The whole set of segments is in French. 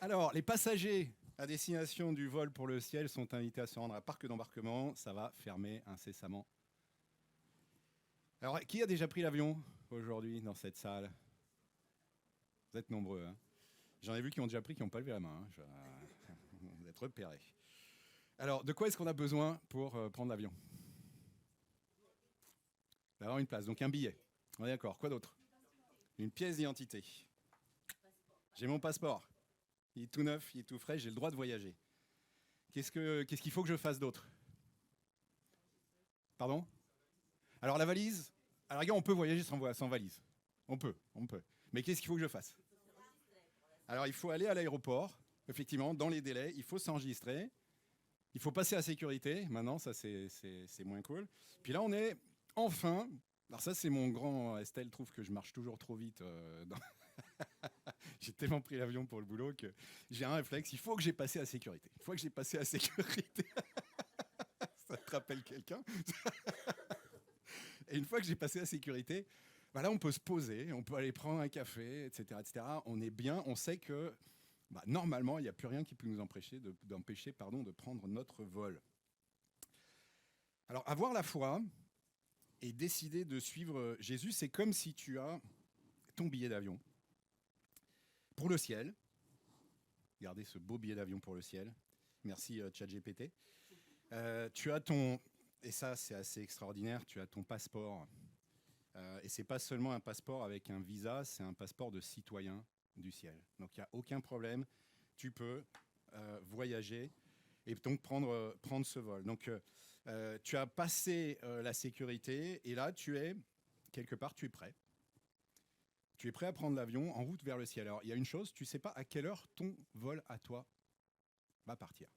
Alors, les passagers à destination du vol pour le ciel sont invités à se rendre à parc d'embarquement. Ça va fermer incessamment. Alors, qui a déjà pris l'avion aujourd'hui dans cette salle? Vous êtes nombreux, hein. J'en ai vu qui ont déjà pris, qui n'ont pas levé la main, hein. Vous êtes repérés. Alors, de quoi est-ce qu'on a besoin pour prendre l'avion? D'avoir une place, donc un billet. On est d'accord. Quoi d'autre? Une pièce d'identité. J'ai mon passeport. Il est tout neuf, il est tout frais, j'ai le droit de voyager. Qu'est-ce qu'il faut que je fasse d'autre? Pardon? Alors la valise, alors regarde, on peut voyager sans valise. On peut. Mais qu'est-ce qu'il faut que je fasse? Alors il faut aller à l'aéroport, effectivement, dans les délais, il faut s'enregistrer, il faut passer à la sécurité, maintenant ça c'est moins cool. Puis là on est enfin, alors ça c'est mon grand, Estelle trouve que je marche toujours trop vite. J'ai tellement pris l'avion pour le boulot que j'ai un réflexe, il faut que j'ai passé à la sécurité. Une fois que j'ai passé à la sécurité, ça te rappelle quelqu'un? Et une fois que j'ai passé la sécurité, bah là, on peut se poser, on peut aller prendre un café, etc., etc. On est bien, on sait que normalement, il n'y a plus rien qui peut nous d'empêcher de prendre notre vol. Alors, avoir la foi et décider de suivre Jésus, c'est comme si tu as ton billet d'avion pour le ciel. Regardez ce beau billet d'avion pour le ciel. Merci ChatGPT. Tu as ton, et ça c'est assez extraordinaire, tu as ton passeport. Et c'est pas seulement un passeport avec un visa, c'est un passeport de citoyen du ciel. Donc il n'y a aucun problème, tu peux voyager et donc prendre ce vol. Donc tu as passé la sécurité et là quelque part, tu es prêt. Tu es prêt à prendre l'avion en route vers le ciel. Alors il y a une chose, tu ne sais pas à quelle heure ton vol à toi va partir.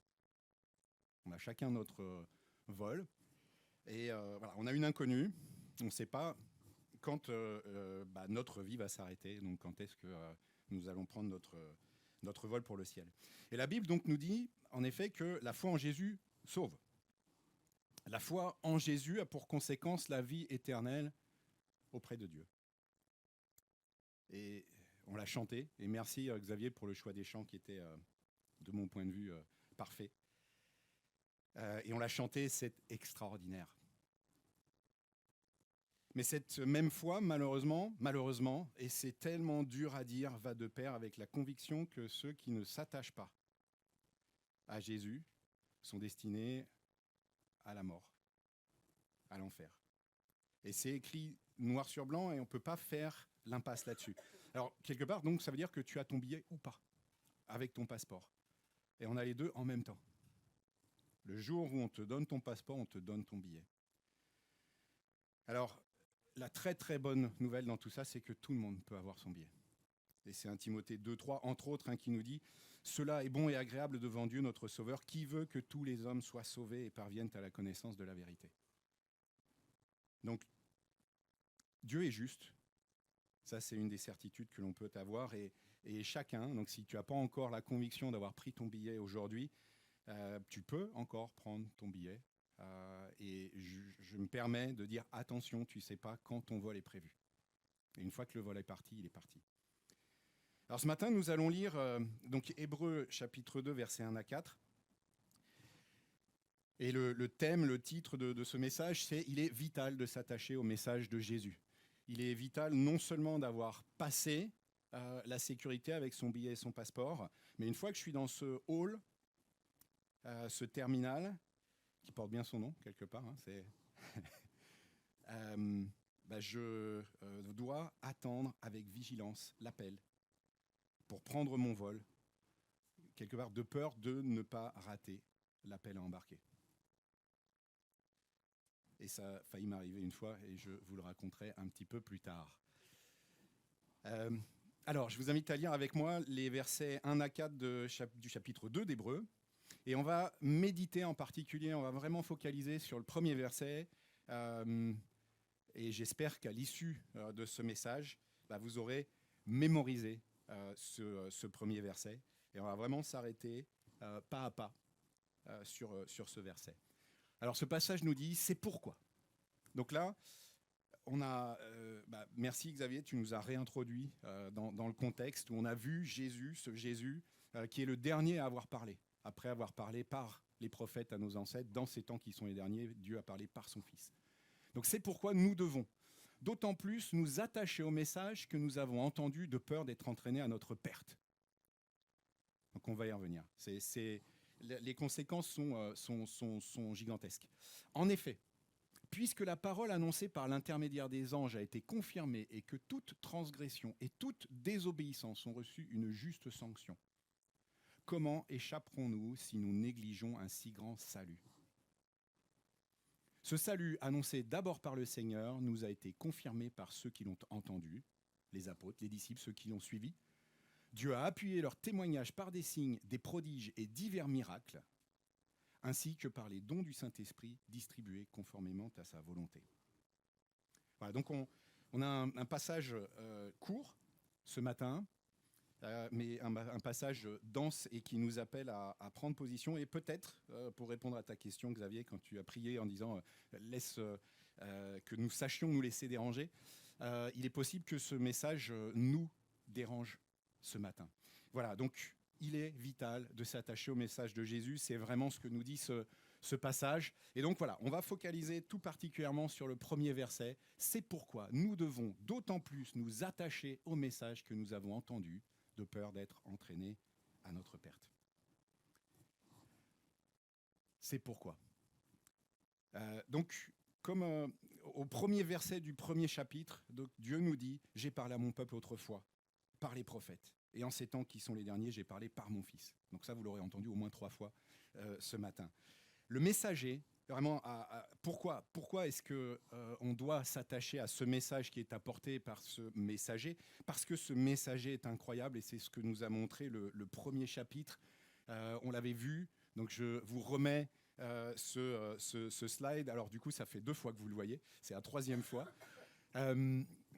On a chacun notre vol et voilà, on a une inconnue, on ne sait pas quand notre vie va s'arrêter, donc quand est-ce que nous allons prendre notre vol pour le ciel. Et la Bible donc nous dit en effet que la foi en Jésus sauve. La foi en Jésus a pour conséquence la vie éternelle auprès de Dieu. Et on l'a chanté, et merci Xavier pour le choix des chants qui était, de mon point de vue, parfait. Et on l'a chanté, c'est extraordinaire. Mais cette même foi, malheureusement, et c'est tellement dur à dire, va de pair avec la conviction que ceux qui ne s'attachent pas à Jésus sont destinés à la mort, à l'enfer. Et c'est écrit noir sur blanc et on ne peut pas faire l'impasse là-dessus. Alors, quelque part, donc, ça veut dire que tu as ton billet ou pas, avec ton passeport. Et on a les deux en même temps. Le jour où on te donne ton passeport, on te donne ton billet. Alors, la très très bonne nouvelle dans tout ça, c'est que tout le monde peut avoir son billet. Et c'est 1 Timothée 2,3, entre autres, qui nous dit « Cela est bon et agréable devant Dieu, notre Sauveur, qui veut que tous les hommes soient sauvés et parviennent à la connaissance de la vérité. » Donc, Dieu est juste. Ça, c'est une des certitudes que l'on peut avoir. Et chacun, donc si tu n'as pas encore la conviction d'avoir pris ton billet aujourd'hui, tu peux encore prendre ton billet. Et je me permets de dire attention, tu ne sais pas quand ton vol est prévu. Et une fois que le vol est parti, il est parti. Alors ce matin, nous allons lire donc Hébreux chapitre 2, versets 1 à 4. Et le thème, le titre de ce message, c'est « Il est vital de s'attacher au message de Jésus ». Il est vital non seulement d'avoir passé la sécurité avec son billet et son passeport, mais une fois que je suis dans ce hall, ce terminal, qui porte bien son nom quelque part, hein, je dois attendre avec vigilance l'appel pour prendre mon vol, quelque part de peur de ne pas rater l'appel à embarquer. Et ça a failli m'arriver une fois et je vous le raconterai un petit peu plus tard. Alors, je vous invite à lire avec moi les versets 1 à 4 du chapitre 2 d'Hébreux. Et on va méditer en particulier, on va vraiment focaliser sur le premier verset. Et j'espère qu'à l'issue de ce message, vous aurez mémorisé ce premier verset. Et on va vraiment s'arrêter pas à pas sur ce verset. Alors ce passage nous dit, c'est pourquoi. Donc là, merci Xavier, tu nous as réintroduit dans le contexte où on a vu Jésus, ce Jésus qui est le dernier à avoir parlé. Après avoir parlé par les prophètes à nos ancêtres, dans ces temps qui sont les derniers, Dieu a parlé par son Fils. Donc c'est pourquoi nous devons d'autant plus nous attacher au message que nous avons entendu de peur d'être entraînés à notre perte. Donc on va y revenir. Les conséquences sont gigantesques. En effet, puisque la parole annoncée par l'intermédiaire des anges a été confirmée et que toute transgression et toute désobéissance ont reçu une juste sanction, comment échapperons-nous si nous négligeons un si grand salut ? Ce salut, annoncé d'abord par le Seigneur, nous a été confirmé par ceux qui l'ont entendu, les apôtres, les disciples, ceux qui l'ont suivi. Dieu a appuyé leur témoignage par des signes, des prodiges et divers miracles, ainsi que par les dons du Saint-Esprit distribués conformément à sa volonté. Voilà, donc on a un passage court ce matin, mais un passage dense et qui nous appelle à prendre position. Et peut-être, pour répondre à ta question, Xavier, quand tu as prié en disant laisse que nous sachions nous laisser déranger, il est possible que ce message nous dérange ce matin. Voilà, donc il est vital de s'attacher au message de Jésus. C'est vraiment ce que nous dit ce passage. Et donc voilà, on va focaliser tout particulièrement sur le premier verset. C'est pourquoi nous devons d'autant plus nous attacher au message que nous avons entendu, de peur d'être entraînés à notre perte. C'est pourquoi. Donc, comme au premier verset du premier chapitre, donc, Dieu nous dit « J'ai parlé à mon peuple autrefois, par les prophètes. Et en ces temps qui sont les derniers, j'ai parlé par mon Fils. » Donc ça, vous l'aurez entendu au moins 3 fois ce matin. Le messager, vraiment, pourquoi est-ce qu'on doit s'attacher à ce message qui est apporté par ce messager ? Parce que ce messager est incroyable et c'est ce que nous a montré le premier chapitre. On l'avait vu, donc je vous remets ce slide. Alors du coup, ça fait 2 fois que vous le voyez, c'est la 3e fois.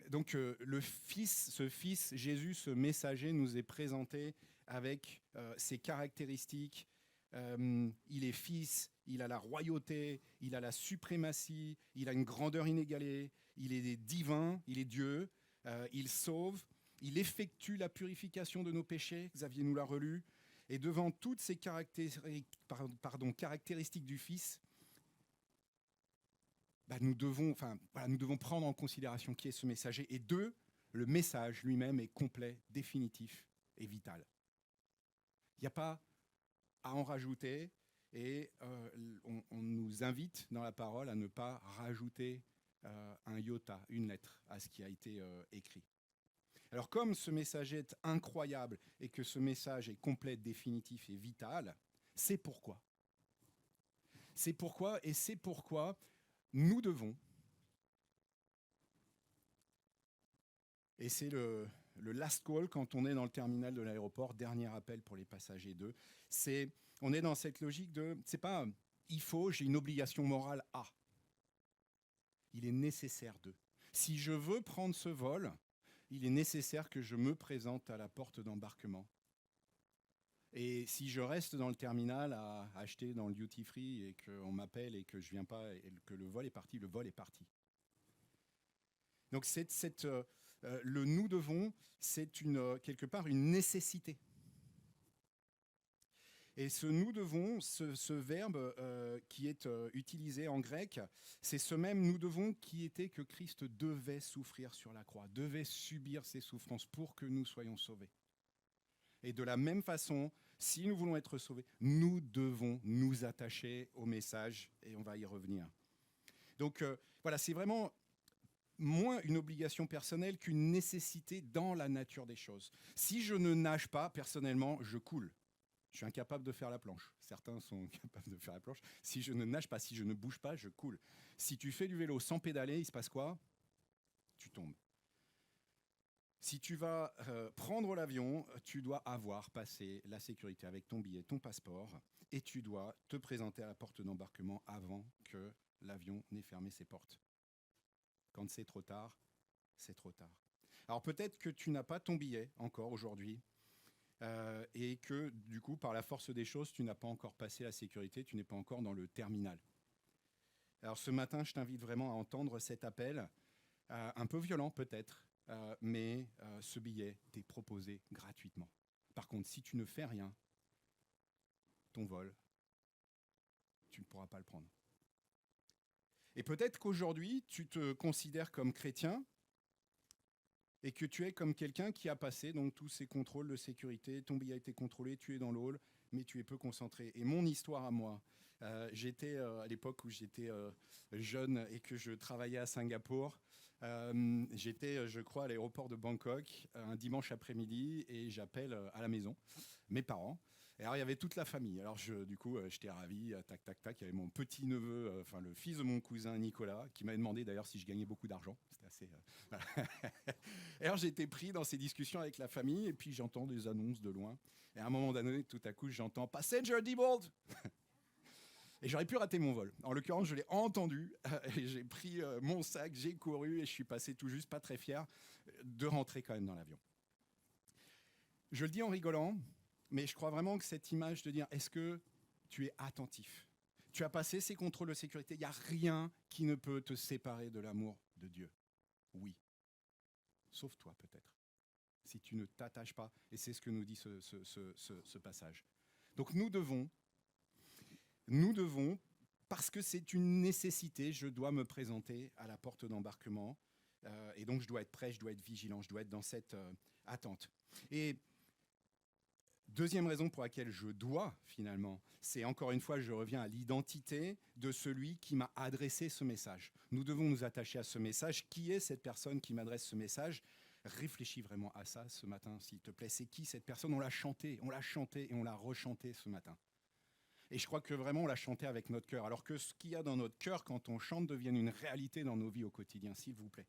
Donc ce fils, Jésus, ce messager nous est présenté avec ses caractéristiques. Il est fils, il a la royauté, il a la suprématie, il a une grandeur inégalée, il est divin, il est Dieu, il sauve, il effectue la purification de nos péchés, Xavier nous l'a relu, et devant toutes ces caractéristiques du Fils, nous devons prendre en considération qui est ce messager, et le message lui-même est complet, définitif et vital. Il n'y a pas à en rajouter, et on nous invite dans la parole à ne pas rajouter un iota, une lettre, à ce qui a été écrit. Alors comme ce messager est incroyable et que ce message est complet, définitif et vital, c'est pourquoi. C'est pourquoi nous devons, et c'est le last call quand on est dans le terminal de l'aéroport, dernier appel pour les passagers 2, on est dans cette logique de, c'est pas il faut, j'ai une obligation morale à. Il est nécessaire de. Si je veux prendre ce vol, il est nécessaire que je me présente à la porte d'embarquement. Et si je reste dans le terminal à acheter dans le duty free et qu'on m'appelle et que je viens pas et que le vol est parti, le vol est parti. Donc le nous devons, c'est quelque part une nécessité. Et ce nous devons, ce verbe qui est utilisé en grec, c'est ce même nous devons qui était que Christ devait souffrir sur la croix, devait subir ses souffrances pour que nous soyons sauvés. Et de la même façon, si nous voulons être sauvés, nous devons nous attacher au message et on va y revenir. Donc voilà, c'est vraiment moins une obligation personnelle qu'une nécessité dans la nature des choses. Si je ne nage pas, personnellement, je coule. Je suis incapable de faire la planche. Certains sont capables de faire la planche. Si je ne nage pas, si je ne bouge pas, je coule. Si tu fais du vélo sans pédaler, il se passe quoi ? Tu tombes. Si tu vas prendre l'avion, tu dois avoir passé la sécurité avec ton billet, ton passeport, et tu dois te présenter à la porte d'embarquement avant que l'avion n'ait fermé ses portes. Quand c'est trop tard, c'est trop tard. Alors peut-être que tu n'as pas ton billet encore aujourd'hui, et que du coup, par la force des choses, tu n'as pas encore passé la sécurité, tu n'es pas encore dans le terminal. Alors ce matin, je t'invite vraiment à entendre cet appel Un peu violent peut-être, mais ce billet t'est proposé gratuitement. Par contre, si tu ne fais rien, ton vol, tu ne pourras pas le prendre. Et peut-être qu'aujourd'hui, tu te considères comme chrétien et que tu es comme quelqu'un qui a passé donc tous ces contrôles de sécurité, ton billet a été contrôlé, tu es dans le hall, mais tu es peu concentré. Et mon histoire à moi, j'étais à l'époque où j'étais jeune et que je travaillais à Singapour. J'étais, je crois, à l'aéroport de Bangkok un dimanche après-midi et j'appelle à la maison mes parents. Et alors, il y avait toute la famille. Alors, du coup, j'étais ravi, tac, tac, tac. Il y avait mon petit-neveu, enfin, le fils de mon cousin Nicolas, qui m'avait demandé d'ailleurs si je gagnais beaucoup d'argent. C'était assez. Et alors, j'ai été pris dans ces discussions avec la famille, et puis j'entends des annonces de loin. Et à un moment donné, tout à coup, j'entends Passenger Disabled. Et j'aurais pu rater mon vol. En l'occurrence, je l'ai entendu, et j'ai pris mon sac, j'ai couru, et je suis passé tout juste, pas très fier, de rentrer quand même dans l'avion. Je le dis en rigolant, mais je crois vraiment que cette image de dire, est-ce que tu es attentif? Tu as passé ces contrôles de sécurité, il n'y a rien qui ne peut te séparer de l'amour de Dieu. Oui. Sauf toi peut-être, si tu ne t'attaches pas. Et c'est ce que nous dit ce passage. Donc nous devons, parce que c'est une nécessité, je dois me présenter à la porte d'embarquement. Et donc je dois être prêt, je dois être vigilant, je dois être dans cette attente. Et deuxième raison pour laquelle je dois, finalement, c'est encore une fois, je reviens à l'identité de celui qui m'a adressé ce message. Nous devons nous attacher à ce message. Qui est cette personne qui m'adresse ce message? Réfléchis vraiment à ça ce matin, s'il te plaît. C'est qui cette personne? On l'a chanté et on l'a rechanté ce matin. Et je crois que vraiment, on l'a chanté avec notre cœur. Alors que ce qu'il y a dans notre cœur quand on chante devienne une réalité dans nos vies au quotidien, s'il vous plaît.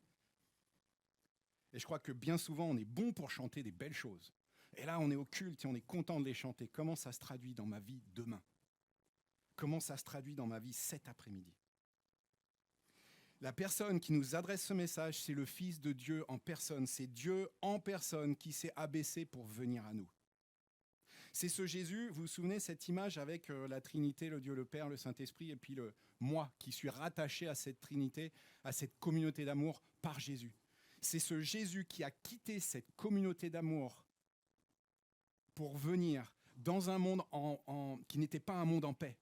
Et je crois que bien souvent, on est bon pour chanter des belles choses. Et là, on est au culte et on est content de les chanter. Comment ça se traduit dans ma vie demain? Comment ça se traduit dans ma vie cet après-midi? La personne qui nous adresse ce message, c'est le Fils de Dieu en personne. C'est Dieu en personne qui s'est abaissé pour venir à nous. C'est ce Jésus, vous vous souvenez, cette image avec la Trinité, le Dieu le Père, le Saint-Esprit, et puis moi qui suis rattaché à cette Trinité, à cette communauté d'amour par Jésus. C'est ce Jésus qui a quitté cette communauté d'amour pour venir dans un monde qui n'était pas un monde en paix.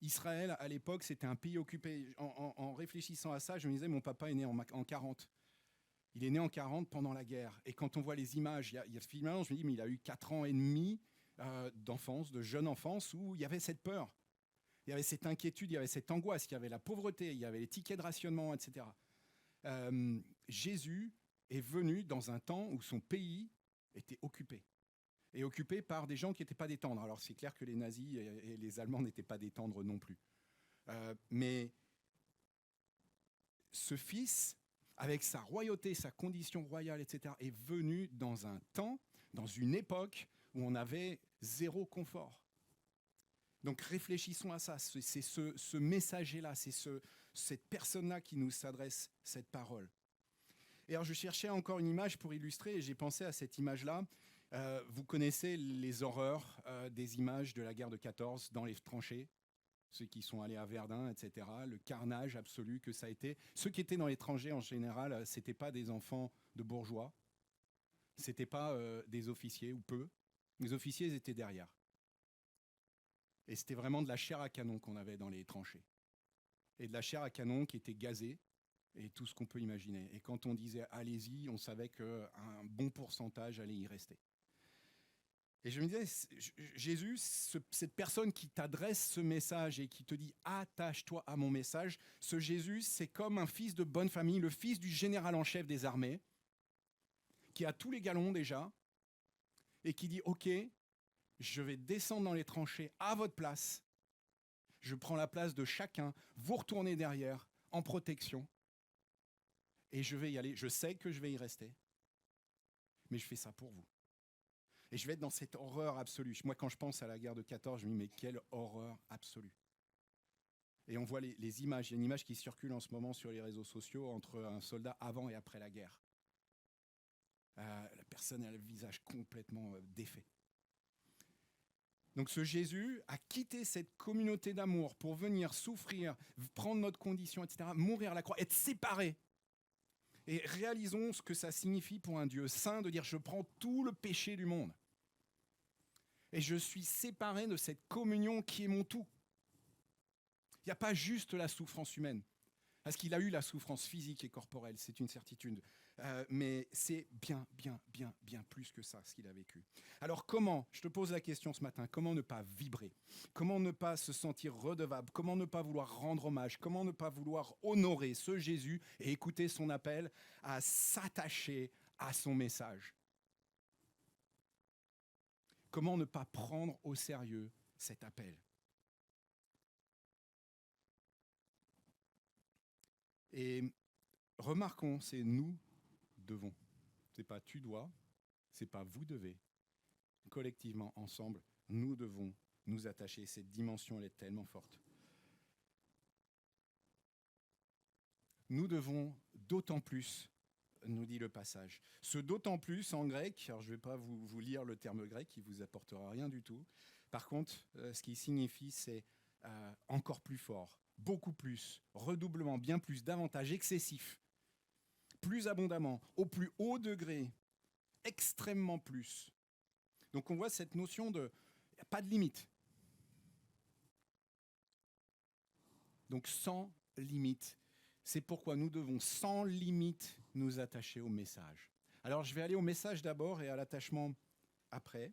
Israël, à l'époque, c'était un pays occupé. En réfléchissant à ça, je me disais, mon papa est né en 40. Il est né en 40 pendant la guerre. Et quand on voit les images, il y a finalement, je me dis, mais il a eu 4 ans et demi d'enfance, de jeune enfance, où il y avait cette peur. Il y avait cette inquiétude, il y avait cette angoisse, il y avait la pauvreté, il y avait les tickets de rationnement, etc. Jésus est venu dans un temps où son pays était occupé. Et occupé par des gens qui n'étaient pas des tendres. Alors c'est clair que les nazis et les Allemands n'étaient pas des tendres non plus. Mais ce fils, avec sa royauté, sa condition royale, etc., est venu dans un temps, dans une époque où on avait zéro confort. Donc réfléchissons à ça. C'est ce messager-là, c'est cette personne-là qui nous s'adresse cette parole. Et alors je cherchais encore une image pour illustrer et j'ai pensé à cette image-là. Vous connaissez les horreurs des images de la guerre de 14 dans les tranchées, ceux qui sont allés à Verdun, etc., le carnage absolu que ça a été. Ceux qui étaient dans les tranchées, en général, ce n'étaient pas des enfants de bourgeois, ce n'étaient pas des officiers, ou peu. Les officiers, ils étaient derrière. Et c'était vraiment de la chair à canon qu'on avait dans les tranchées. Et de la chair à canon qui était gazée, et tout ce qu'on peut imaginer. Et quand on disait « allez-y », on savait qu'un bon pourcentage allait y rester. Et je me disais, Jésus, cette personne qui t'adresse ce message et qui te dit « attache-toi à mon message », ce Jésus, c'est comme un fils de bonne famille, le fils du général en chef des armées, qui a tous les galons déjà, et qui dit « ok, je vais descendre dans les tranchées à votre place, je prends la place de chacun, vous retournez derrière, en protection, et je vais y aller, je sais que je vais y rester, mais je fais ça pour vous. » Et je vais être dans cette horreur absolue. Moi, quand je pense à la guerre de 14, je me dis, mais quelle horreur absolue. Et on voit les images. Il y a une image qui circule en ce moment sur les réseaux sociaux entre un soldat avant et après la guerre. La personne a le visage complètement défait. Donc ce Jésus a quitté cette communauté d'amour pour venir souffrir, prendre notre condition, etc., mourir à la croix, être séparé. Et réalisons ce que ça signifie pour un Dieu saint de dire je prends tout le péché du monde. Et je suis séparé de cette communion qui est mon tout. Il n'y a pas juste la souffrance humaine. Parce qu'il a eu la souffrance physique et corporelle, c'est une certitude. Mais c'est bien plus que ça, ce qu'il a vécu. Alors comment, je te pose la question ce matin, comment ne pas vibrer? Comment ne pas se sentir redevable? Comment ne pas vouloir rendre hommage? Comment ne pas vouloir honorer ce Jésus et écouter son appel à s'attacher à son message? Comment ne pas prendre au sérieux cet appel? Et remarquons, c'est nous devons. C'est pas tu dois, c'est pas vous devez. Collectivement, ensemble, nous devons nous attacher. Cette dimension, elle est tellement forte. Nous devons d'autant plus, nous dit le passage. Ce d'autant plus en grec, alors je ne vais pas vous lire le terme grec qui ne vous apportera rien du tout. Par contre, ce qui signifie, c'est encore plus fort, beaucoup plus, redoublement, bien plus, davantage, excessif, plus abondamment, au plus haut degré, extrêmement plus. Donc on voit cette notion de pas de limite. Donc sans limite. C'est pourquoi nous devons sans limite nous attacher au message. Alors je vais aller au message d'abord et à l'attachement après.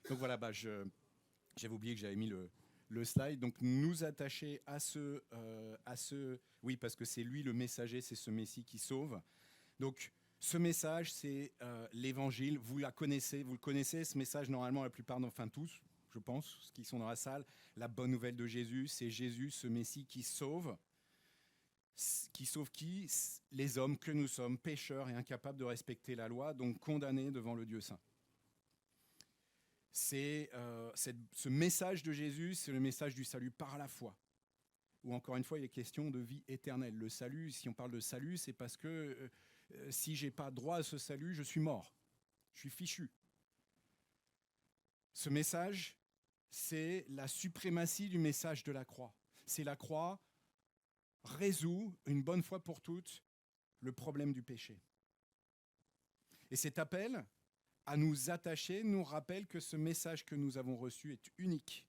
Donc voilà, j'avais oublié que j'avais mis le slide. Donc nous attacher à ce... Oui, parce que c'est lui le messager, c'est ce Messie qui sauve. Donc ce message, c'est l'évangile. Vous le connaissez, ce message, normalement, la plupart, enfin tous, je pense, ceux qui sont dans la salle. La bonne nouvelle de Jésus, c'est Jésus, ce Messie qui sauve. Qui sauve qui? Les hommes que nous sommes, pécheurs et incapables de respecter la loi, donc condamnés devant le Dieu saint. Ce message de Jésus, c'est le message du salut par la foi. Ou encore une fois, il est question de vie éternelle. Le salut, si on parle de salut, c'est parce que si je n'ai pas droit à ce salut, je suis mort. Je suis fichu. Ce message, c'est la suprématie du message de la croix. C'est la croix résout une bonne fois pour toutes le problème du péché. Et cet appel à nous attacher nous rappelle que ce message que nous avons reçu est unique.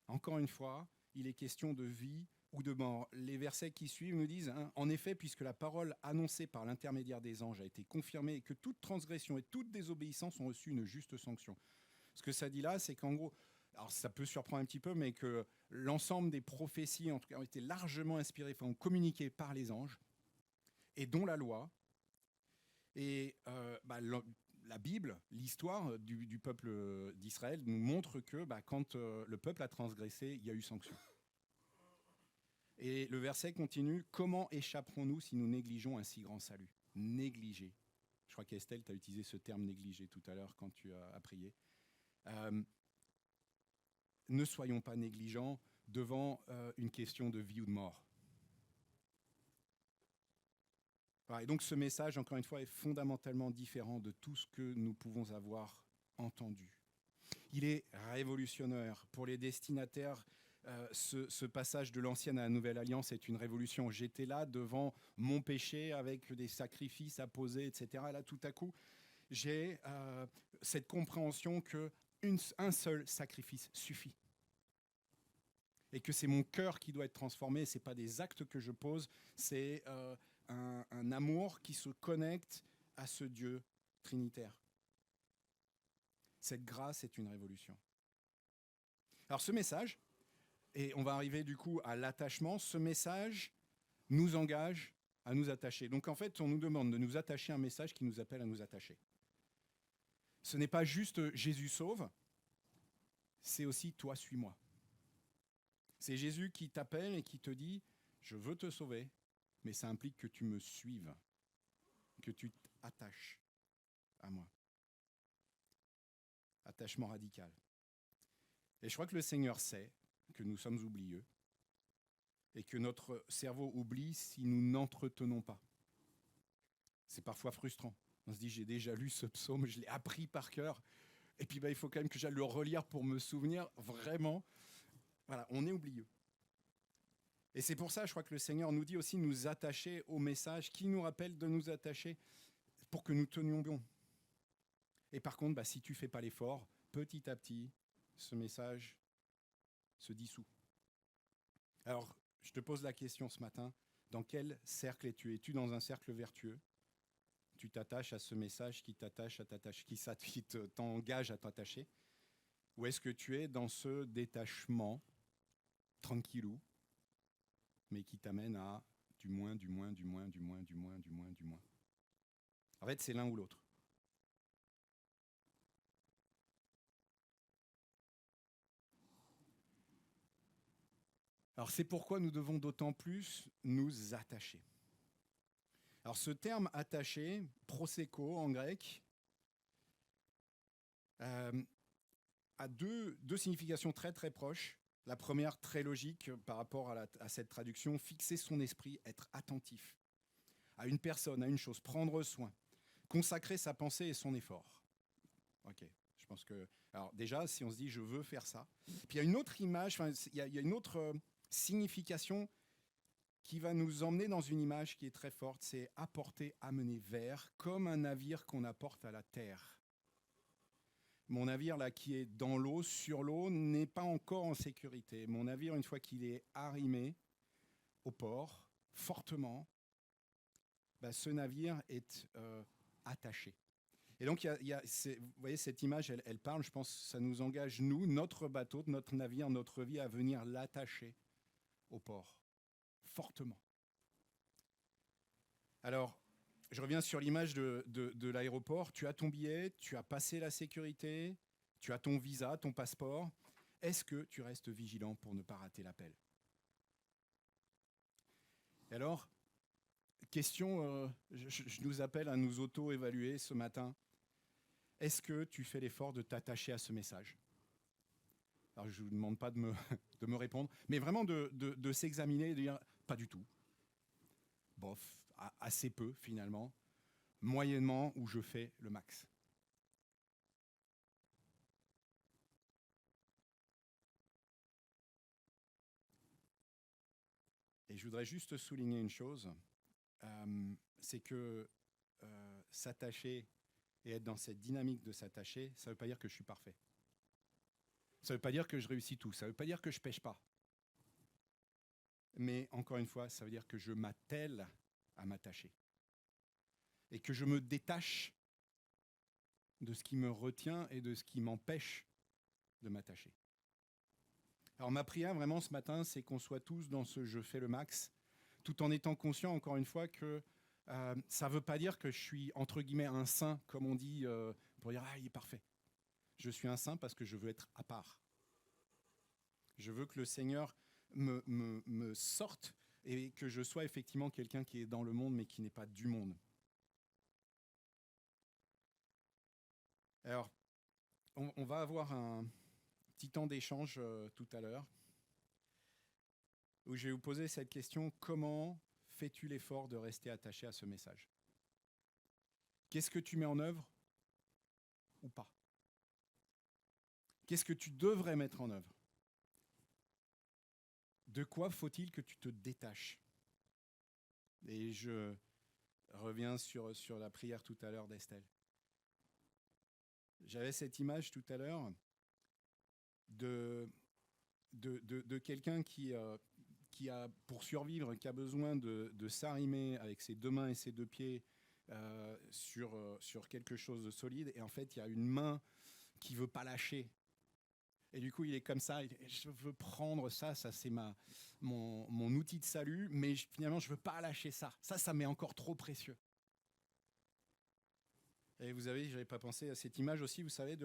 Encore une fois, il est question de vie ou de mort. Les versets qui suivent nous disent, en effet, puisque la parole annoncée par l'intermédiaire des anges a été confirmée et que toute transgression et toute désobéissance ont reçu une juste sanction. Ce que ça dit là, c'est qu'en gros, alors ça peut surprendre un petit peu, mais que l'ensemble des prophéties, en tout cas, ont été largement inspirées, enfin, communiquées par les anges, et dont la loi. Et la Bible, l'histoire du peuple d'Israël nous montre que quand le peuple a transgressé, il y a eu sanction. Et le verset continue, « Comment échapperons-nous si nous négligeons un si grand salut ?» Négliger. Je crois qu'Estelle, tu as utilisé ce terme négliger tout à l'heure quand tu as prié. Ne soyons pas négligents devant une question de vie ou de mort. Voilà, et donc ce message, encore une fois, est fondamentalement différent de tout ce que nous pouvons avoir entendu. Il est révolutionnaire. Pour les destinataires, ce passage de l'Ancienne à la Nouvelle Alliance est une révolution. J'étais là devant mon péché avec des sacrifices à poser, etc. Et là, tout à coup, j'ai cette compréhension qu'un seul sacrifice suffit. Et que c'est mon cœur qui doit être transformé, ce n'est pas des actes que je pose, c'est un amour qui se connecte à ce Dieu trinitaire. Cette grâce est une révolution. Alors ce message, et on va arriver du coup à l'attachement, ce message nous engage à nous attacher. Donc en fait, on nous demande de nous attacher à un message qui nous appelle à nous attacher. Ce n'est pas juste Jésus sauve, c'est aussi toi suis-moi. C'est Jésus qui t'appelle et qui te dit « Je veux te sauver, mais ça implique que tu me suives, que tu t'attaches à moi. » Attachement radical. Et je crois que le Seigneur sait que nous sommes oublieux et que notre cerveau oublie si nous n'entretenons pas. C'est parfois frustrant. On se dit « J'ai déjà lu ce psaume, je l'ai appris par cœur. » Et puis il faut quand même que j'aille le relire pour me souvenir vraiment. Voilà, on est oublieux. Et c'est pour ça, je crois que le Seigneur nous dit aussi de nous attacher au message, qui nous rappelle de nous attacher pour que nous tenions bon. Et par contre, si tu ne fais pas l'effort, petit à petit, ce message se dissout. Alors, je te pose la question ce matin, dans quel cercle es-tu? Es-tu dans un cercle vertueux? Tu t'attaches à ce message qui t'engage à t'attacher? Ou est-ce que tu es dans ce détachement tranquillou, mais qui t'amène à du moins, du moins, du moins, du moins, du moins, du moins, du moins? En fait, c'est l'un ou l'autre. Alors c'est pourquoi nous devons d'autant plus nous attacher. Alors ce terme attaché, proseko en grec, a deux significations très très proches. La première, très logique par rapport à cette traduction, fixer son esprit, être attentif à une personne, à une chose, prendre soin, consacrer sa pensée et son effort. Ok, je pense que... Alors déjà, si on se dit je veux faire ça, puis il y a une autre image, il y a une autre signification qui va nous emmener dans une image qui est très forte, c'est apporter, amener vers, comme un navire qu'on apporte à la terre. Mon navire là qui est dans l'eau, sur l'eau, n'est pas encore en sécurité. Mon navire, une fois qu'il est arrimé au port, fortement, ce navire est attaché. Et donc, vous voyez, cette image, elle parle, je pense, ça nous engage, nous, notre bateau, notre navire, notre vie, à venir l'attacher au port, fortement. Alors, je reviens sur l'image de l'aéroport. Tu as ton billet, tu as passé la sécurité, tu as ton visa, ton passeport. Est-ce que tu restes vigilant pour ne pas rater l'appel? Et alors, question, je nous appelle à nous auto-évaluer ce matin. Est-ce que tu fais l'effort de t'attacher à ce message? Alors, je ne vous demande pas de me répondre, mais vraiment de s'examiner et de dire pas du tout. Bof, assez peu finalement, moyennement, où je fais le max. Et je voudrais juste souligner une chose, c'est que s'attacher et être dans cette dynamique de s'attacher, ça ne veut pas dire que je suis parfait. Ça ne veut pas dire que je réussis tout, ça ne veut pas dire que je ne pêche pas. Mais encore une fois, ça veut dire que je m'attelle à m'attacher. Et que je me détache de ce qui me retient et de ce qui m'empêche de m'attacher. Alors ma prière vraiment ce matin, c'est qu'on soit tous dans ce « je fais le max », tout en étant conscient, encore une fois, que ça ne veut pas dire que je suis, entre guillemets, un saint, comme on dit, pour dire « ah, il est parfait ». Je suis un saint parce que je veux être à part. Je veux que le Seigneur me sorte et que je sois effectivement quelqu'un qui est dans le monde, mais qui n'est pas du monde. Alors, on va avoir un petit temps d'échange tout à l'heure, où je vais vous poser cette question: comment fais-tu l'effort de rester attaché à ce message? Qu'est-ce que tu mets en œuvre ou pas? Qu'est-ce que tu devrais mettre en œuvre? De quoi faut-il que tu te détaches? Et je reviens sur la prière tout à l'heure d'Estelle. J'avais cette image tout à l'heure de quelqu'un qui a, pour survivre, qui a besoin de s'arrimer avec ses deux mains et ses deux pieds sur quelque chose de solide. Et en fait, il y a une main qui ne veut pas lâcher. Et du coup, il est comme ça, je veux prendre ça c'est mon outil de salut, mais finalement, je ne veux pas lâcher ça. Ça m'est encore trop précieux. Et vous savez, je n'avais pas pensé à cette image aussi, vous savez,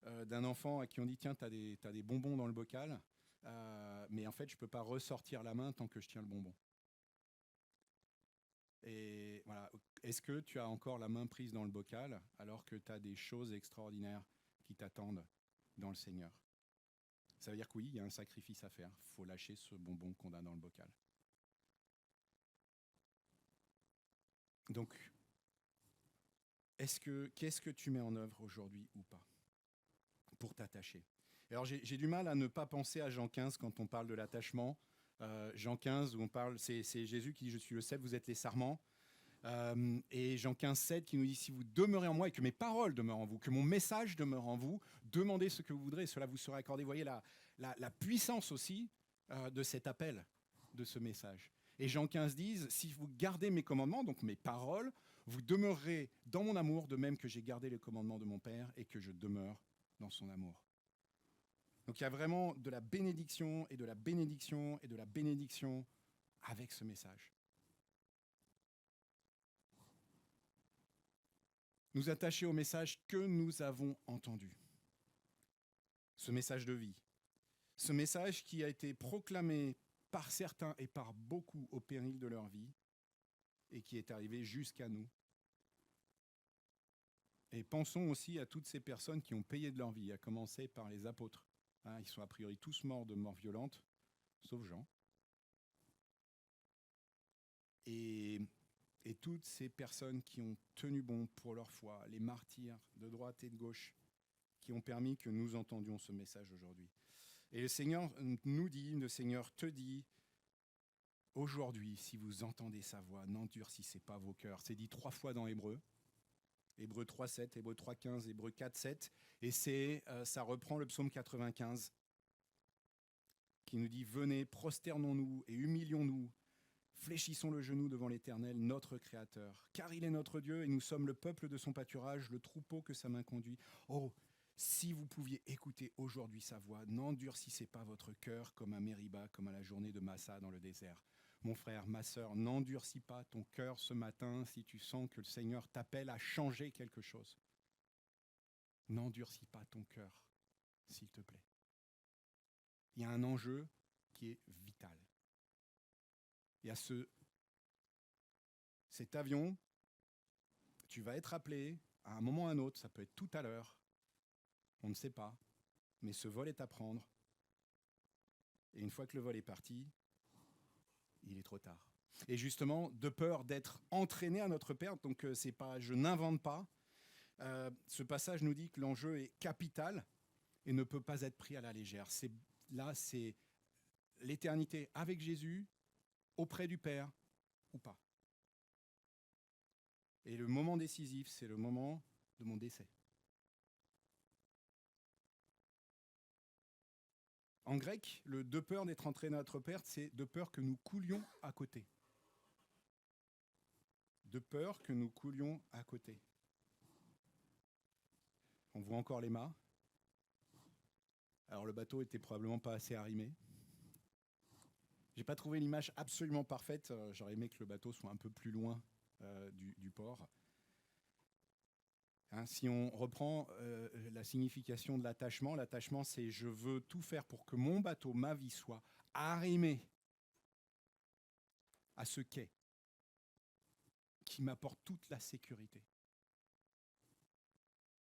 d'un enfant à qui on dit: tiens, t'as des bonbons dans le bocal, mais en fait, je ne peux pas ressortir la main tant que je tiens le bonbon. Et voilà, est-ce que tu as encore la main prise dans le bocal alors que tu as des choses extraordinaires qui t'attendent dans le Seigneur? Ça veut dire que oui, il y a un sacrifice à faire. Il faut lâcher ce bonbon qu'on a dans le bocal. Donc, qu'est-ce que tu mets en œuvre aujourd'hui ou pas? pour t'attacher. Alors j'ai du mal à ne pas penser à Jean 15 quand on parle de l'attachement. Jean 15, où on parle, c'est Jésus qui dit « Je suis le cep, vous êtes les sarments ». Et Jean 15, 7 qui nous dit « Si vous demeurez en moi et que mes paroles demeurent en vous, que mon message demeure en vous, demandez ce que vous voudrez, cela vous sera accordé. » Vous voyez la puissance aussi de cet appel, de ce message. Et Jean 15 dit « Si vous gardez mes commandements, donc mes paroles, vous demeurerez dans mon amour, de même que j'ai gardé les commandements de mon Père et que je demeure dans son amour. » Donc il y a vraiment de la bénédiction et de la bénédiction et de la bénédiction avec ce message. Nous attacher au message que nous avons entendu. Ce message de vie. Ce message qui a été proclamé par certains et par beaucoup au péril de leur vie et qui est arrivé jusqu'à nous. Et pensons aussi à toutes ces personnes qui ont payé de leur vie, à commencer par les apôtres. Ils sont a priori tous morts de mort violente, sauf Jean. Et toutes ces personnes qui ont tenu bon pour leur foi, les martyrs de droite et de gauche, qui ont permis que nous entendions ce message aujourd'hui. Et le Seigneur nous dit, le Seigneur te dit, aujourd'hui, si vous entendez sa voix, n'endurcissez pas vos cœurs. C'est dit 3 fois dans Hébreu. Hébreu 3.7, Hébreu 3.15, Hébreu 4.7. Et ça reprend le psaume 95 qui nous dit « Venez, prosternons-nous et humilions-nous, fléchissons le genou devant l'Éternel, notre Créateur. Car il est notre Dieu et nous sommes le peuple de son pâturage, le troupeau que sa main conduit. Oh, si vous pouviez écouter aujourd'hui sa voix, n'endurcissez pas votre cœur comme à Mériba, comme à la journée de Massa dans le désert. » Mon frère, ma sœur, n'endurcis pas ton cœur ce matin si tu sens que le Seigneur t'appelle à changer quelque chose. N'endurcis pas ton cœur, s'il te plaît. Il y a un enjeu qui est vital. Il y a cet avion, tu vas être appelé à un moment ou à un autre, ça peut être tout à l'heure, on ne sait pas, mais ce vol est à prendre. Et une fois que le vol est parti, il est trop tard. Et justement, de peur d'être entraîné à notre perte, donc c'est pas, je n'invente pas, ce passage nous dit que l'enjeu est capital et ne peut pas être pris à la légère. C'est l'éternité avec Jésus, auprès du Père ou pas. Et le moment décisif, c'est le moment de mon décès. En grec, le de peur d'être entraîné à notre perte, c'est de peur que nous coulions à côté. De peur que nous coulions à côté. On voit encore les mâts. Alors le bateau était probablement pas assez arrimé. J'ai pas trouvé l'image absolument parfaite. J'aurais aimé que le bateau soit un peu plus loin du port. Si on reprend la signification de l'attachement, l'attachement c'est je veux tout faire pour que mon bateau, ma vie soit arrimé à ce quai qui m'apporte toute la sécurité.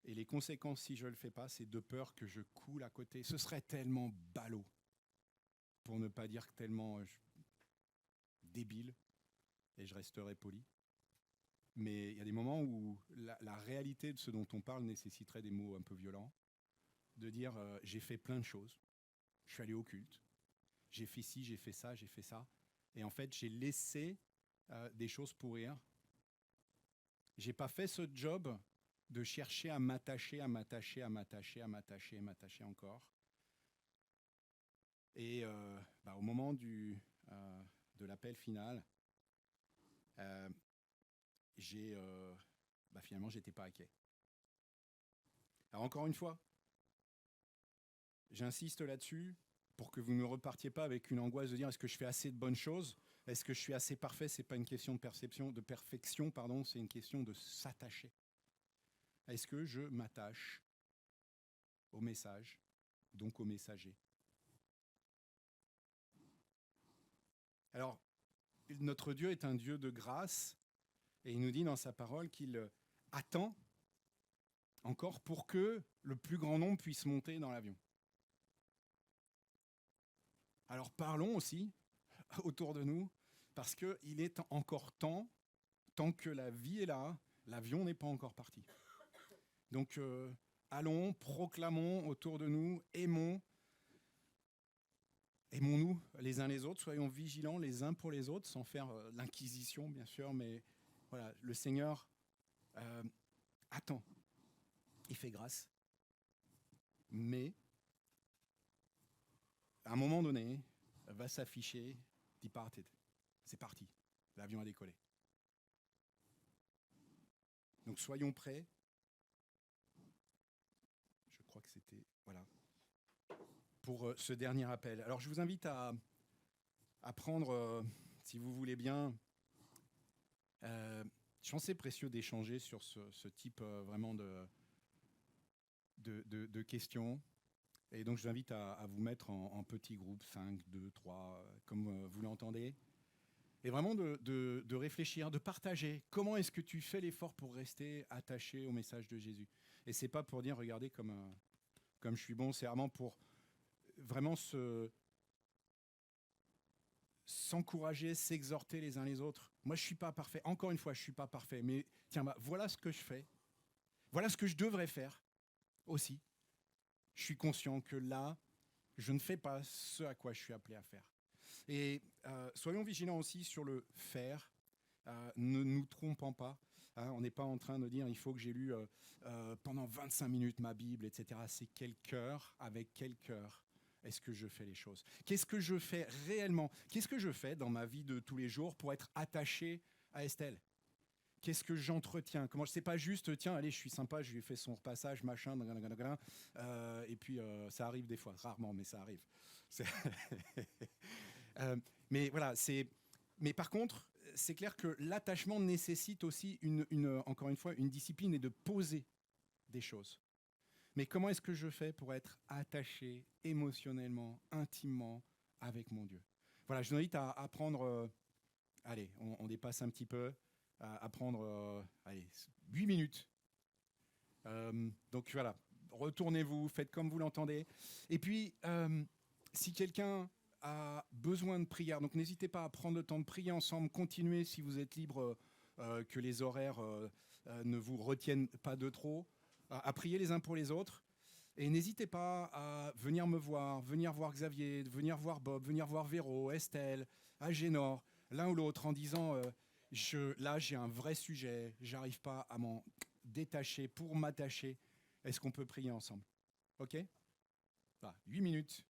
Et les conséquences si je ne le fais pas, c'est de peur que je coule à côté. Ce serait tellement ballot, pour ne pas dire tellement débile, et je resterai poli. Mais il y a des moments où la réalité de ce dont on parle nécessiterait des mots un peu violents. De dire j'ai fait plein de choses, je suis allé au culte, j'ai fait ci, j'ai fait ça, j'ai fait ça. Et en fait, j'ai laissé des choses pourrir. J'ai pas fait ce job de chercher à m'attacher, à m'attacher, à m'attacher, à m'attacher, à m'attacher encore. Et au moment de l'appel final, finalement, j'étais pas à quai. Alors encore une fois, j'insiste là-dessus pour que vous ne repartiez pas avec une angoisse de dire est-ce que je fais assez de bonnes choses ? Est-ce que je suis assez parfait ? C'est pas une question de perfection, c'est une question de s'attacher. Est-ce que je m'attache au message, donc au messager ? Alors, notre Dieu est un Dieu de grâce et il nous dit dans sa parole qu'il attend encore pour que le plus grand nombre puisse monter dans l'avion. Alors parlons aussi autour de nous, parce qu'il est encore temps, tant que la vie est là, l'avion n'est pas encore parti. Donc allons, proclamons autour de nous, aimons-nous les uns les autres, soyons vigilants les uns pour les autres, sans faire l'inquisition, bien sûr, mais voilà, le Seigneur euh, attend, il fait grâce, mais à un moment donné, va s'afficher Departed. C'est parti, l'avion a décollé. Donc soyons prêts. Je crois que c'était voilà pour ce dernier appel. Alors je vous invite à prendre, si vous voulez bien, je pense que c'est précieux d'échanger sur ce type vraiment de questions. Et donc je vous invite à vous mettre en petits groupes, 5, 2, 3, comme vous l'entendez. Et vraiment de réfléchir, de partager. Comment est-ce que tu fais l'effort pour rester attaché au message de Jésus? Et c'est pas pour dire, regardez comme je suis bon, c'est vraiment pour vraiment s'encourager, s'exhorter les uns les autres. Moi, je suis pas parfait. Encore une fois, je suis pas parfait. Mais tiens, voilà ce que je fais. Voilà ce que je devrais faire aussi. Je suis conscient que là, je ne fais pas ce à quoi je suis appelé à faire. Et soyons vigilants aussi sur le faire. Ne nous trompons pas. Hein, on n'est pas en train de dire il faut que j'ai lu pendant 25 minutes ma Bible, etc. C'est quel cœur, avec quel cœur est-ce que je fais les choses? Qu'est-ce que je fais réellement? Qu'est-ce que je fais dans ma vie de tous les jours pour être attaché à Estelle? Qu'est-ce que j'entretiens? Comment c'est pas juste tiens allez je suis sympa, je lui ai fait son repassage machin et puis ça arrive des fois, rarement mais ça arrive. Mais voilà mais par contre c'est clair que l'attachement nécessite aussi encore une fois une discipline et de poser des choses. Mais comment est-ce que je fais pour être attaché émotionnellement, intimement avec mon Dieu? Voilà, je vous invite à prendre allez, on dépasse un petit peu, à prendre 8 minutes. Donc voilà, retournez-vous, faites comme vous l'entendez. Et puis, si quelqu'un a besoin de prière, donc n'hésitez pas à prendre le temps de prier ensemble, continuez si vous êtes libre, que les horaires ne vous retiennent pas de trop, à prier les uns pour les autres. Et n'hésitez pas à venir me voir, venir voir Xavier, venir voir Bob, venir voir Véro, Estelle, Agénor, l'un ou l'autre, en disant là j'ai un vrai sujet, j'arrive pas à m'en détacher pour m'attacher. Est-ce qu'on peut prier ensemble? Ok? 8 minutes.